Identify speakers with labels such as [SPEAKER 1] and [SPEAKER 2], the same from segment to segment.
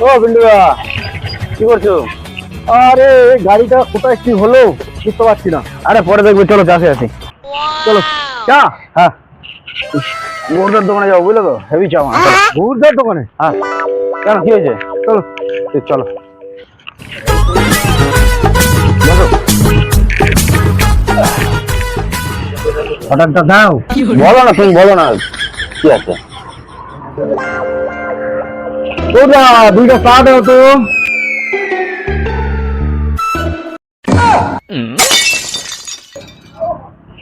[SPEAKER 1] ও বিন্দুরা, কি করছো? আরে গাড়িটা কোথায় কি হলো বুঝতে পারছি না। আরে পরে দেখবে, চলো চাষে আছি। চলো। চা? হ্যাঁ, গৌরদার দোকানে যাবো, বুঝলো তো? হেভি চা। গৌরদার দোকানে? হ্যাঁ। কেন, কি হয়েছে? চলো। চলো বসো। অর্ডারটা দাও। বলো না, তুমি বলো না কি আছে। গৌরদা, দুইটা চা দাও তো।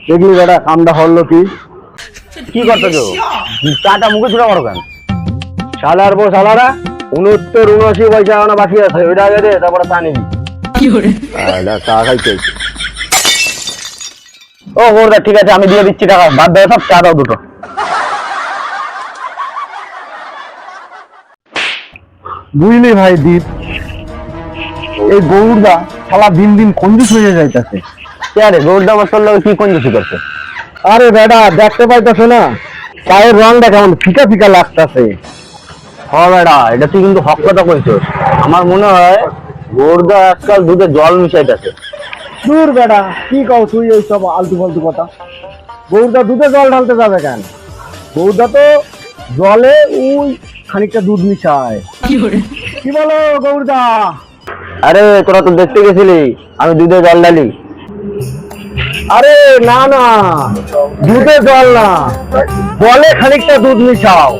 [SPEAKER 1] দেখলি বেটা, কামটা হলো কি? কি করতেছো? চাটা মুখে ছুড়ে মারো কেন? শালার বউ শালারা 69-79 পয়সা এখনো বাকি আছে, ওইটা আগে দে, তারপরে চা নিবি। চা খাইতে। ও গৌরদা, ঠিক আছে, আমি দিয়ে দিচ্ছি টাকা, বাদ দেয় সব, চা দাও দুটো। বুঝলি ভাই দীপ, এই গৌরদা শালা দিন দিন কঞ্জুস হয়ে যাইতেছে। আরে গৌরদা বছর লোক কি কঞ্জুসি করছে? আরে বেটা, দেখতে পাইতেছো না চায়ের রংটা কেমন ফিকা ফিকা লাগতেছে। হ্যাঁ বেটা, এটা তুই কিন্তু হক কথা কইছিস। আমার মনে হয় গৌরদা আজকাল দুধে জল মিশাইতেছে। দূর বেটা, কি কও তুই এইসব আলতু ফালতু কথা? গৌরদা দুধে জল ঢালতে যাবে কেন? গৌরদা তো জলে ওই খানিকটা দুধ মিশায়। কি বলো গৌরদা? আরে তোরা তো দেখতে গেছিলি আমি দুধে জল ঢালি। আরে না না, দুধে জল না, জলে খানিকটা দুধ মিশাও।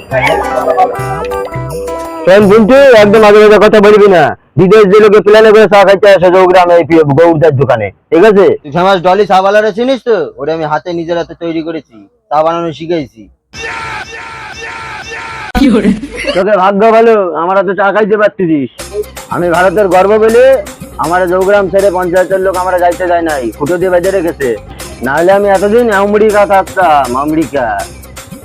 [SPEAKER 1] কিন্তু একদম আগে আগে কথা বলবি না। বিদেশ যে লোকে প্ল্যানে করে চা খাইতে আসে গ্রামে গৌরদার দোকানে, ঠিক আছে?
[SPEAKER 2] তুই ফেমাস ডলি চা বানানো চিনিস তো? ওটা আমি হাতে নিজের হাতে তৈরি করেছি, চা বানানো শিখাইছি।
[SPEAKER 1] তোকে ভাগ্য ভালো, আমার হাতে চা খাইতে পারতিস। আমি ভারতের গর্ব বলে আমার জৌগ্রাম ছেড়ে পঞ্চায়েতের লোক আমরা যাইতে যায় নাই, ফুটো দিয়ে বেঁধে রেখেছে। না হলে আমি এতদিন আমেরিকা থাকতাম। আমেরিকা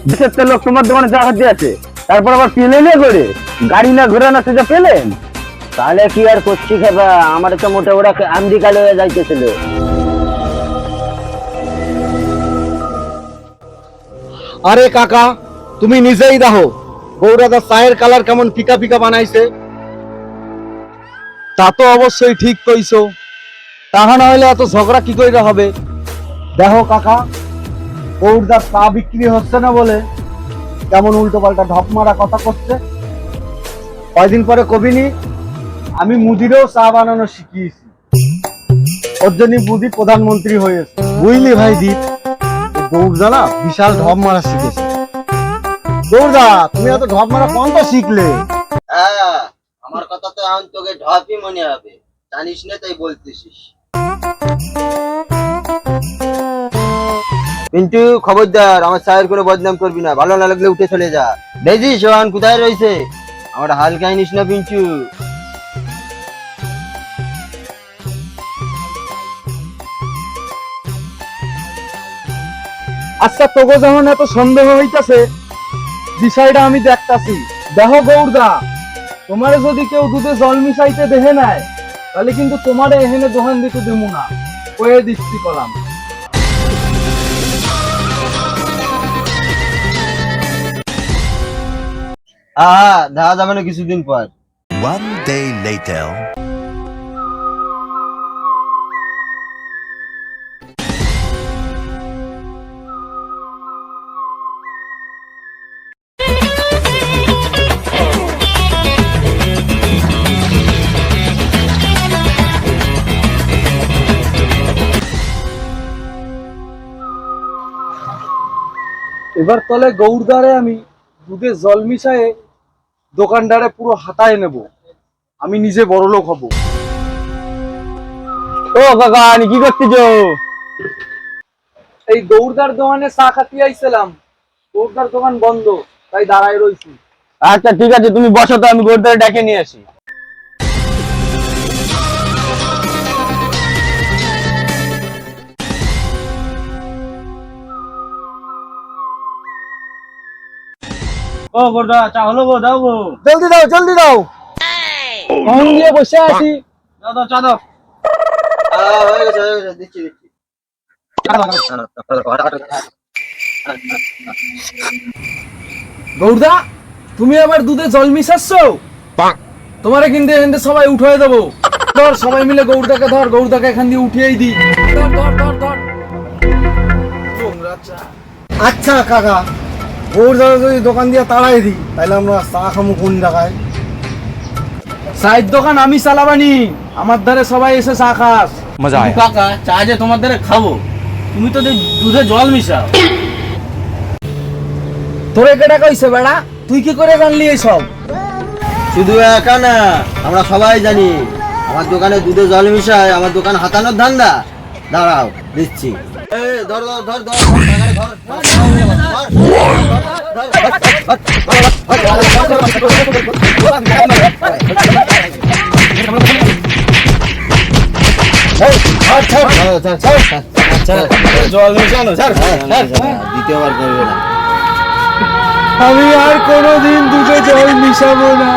[SPEAKER 1] দেশের তো লোক তোমার দোকানে চা খাইতে আছে, তারপর আবার প্লেনে করে, গাড়ি না ঘোরা না সেটা পেলেন। তাহলে কি আর করছি খেবা, আমার তো মোটে ওরা আমেরিকা লয়ে যাইতেছিল।
[SPEAKER 3] আরে কাকা, তুমি নিজেই দেখো গৌরাদা চায়ের কালার কেমন ফিকা ফিকা বানাইছে। তা তো অবশ্যই ঠিক কইছো, তাহা না হলে এত ঝগড়া কি করে হবে? দেখো কাকা, গৌরদার চা বিক্রি হচ্ছে না বলে কেমন উল্টো পাল্টা ঢপ মারা কথা করছে। কয়দিন পরে কবিনি আমি মুদিরেও চা বানানো শিখিয়েছি, ওর জন্য মুদি প্রধানমন্ত্রী হয়েছে। বুঝলি ভাই দীপ, গৌরদা না বিশাল ঢপ মারা শিখেছে। গৌরদা, তুমি এত ঢপ মারা কোন তো শিখলে?
[SPEAKER 2] হ্যাঁ, আমার কথা তো এখন তোকে ঢপই মনে হবে, জানিস না তাই বলতেছিস। কিন্তু খবরদার আমার চায়ের কোনো বদনাম করবি না, ভালো না লাগলে উঠে চলে যা। দেখছিস সোহান কোথায় রয়েছে? আমার হালকাই নিস না পিঞ্চু।
[SPEAKER 3] আচ্ছা, তোকে যখন এত সন্দেহ হইতাছে, বিষয়টা আমি দেখতাছি। দেখো গৌরদা, তোমারে যদি কেউ দুধে জল মিশাইতে দেখে নেয়, তাহলে কিন্তু তোমারে এখানে দোকান দিতে দেবো না, কয়ে দিচ্ছি কলাম।
[SPEAKER 2] হ্যাঁ, দেখা যাবে না কিছুদিন পর।
[SPEAKER 4] One day later.
[SPEAKER 3] এবার তলে গৌরদারে আমি দুধে জল মিশায়ে দোকানদারে পুরো হাতায় নেব, আমি নিজে বড় লোক হব।
[SPEAKER 1] ও কাকা, কি করতেছ?
[SPEAKER 3] এই গৌরদার দোকানে চা খাতে আইছিলাম, গৌরদার দোকান বন্ধ, তাই দাঁড়ায় রইছি।
[SPEAKER 1] আচ্ছা ঠিক আছে, তুমি বসো তো, আমি গৌরদারে ডেকে নিয়ে আসি। ও গৌরদা, চা হলো গো, দাও গো।
[SPEAKER 3] জলদি দাও, জলদি দাও। ফোন দিয়ে বসে আছি।
[SPEAKER 1] দাও দাও, চা দাও।
[SPEAKER 2] হয়ে গেছে হয়ে গেছে, দিচ্ছি দিচ্ছি।
[SPEAKER 3] গৌরদা, তুমি আবার দুধে জল মিশাচ্ছ?
[SPEAKER 5] তোমারে কিন্তু এখান থেকে সবাই উঠিয়ে দেবো। ধর সবাই মিলে গৌরদাকে ধর, গৌরদাকে এখান দিয়ে উঠিয়েই দি। ধর ধর ধর ধর।
[SPEAKER 3] আচ্ছা কাকা, ওর দাদা যদি দোকান দিয়ে তাড়াই দিই তাহলে আমরা চা খামু কোন জায়গায়?
[SPEAKER 5] চায়ের দোকান আমি চালাবানি, আমার ধারে সবাই এসে চা খাস।
[SPEAKER 6] मजा आया।
[SPEAKER 5] কাকা চা যে তোমার ধারে খাবো, তুমি তো দুধে জল মিশাও। তোরে কেটা কইছে বেড়া? তুই কি করে জানলি এইসব?
[SPEAKER 2] শুধু একা না, আমরা সবাই জানি আমার দোকানে দুধে জল মিশায়, আমার দোকান হাতানোর ধান্দা। দাঁড়াও দিচ্ছি। ধর ধর ধর ধর
[SPEAKER 5] জল মিশানো স্যার।
[SPEAKER 2] দ্বিতীয়বার করবে না।
[SPEAKER 5] আমি আর কোনোদিন দুধে জল মিশাবো না।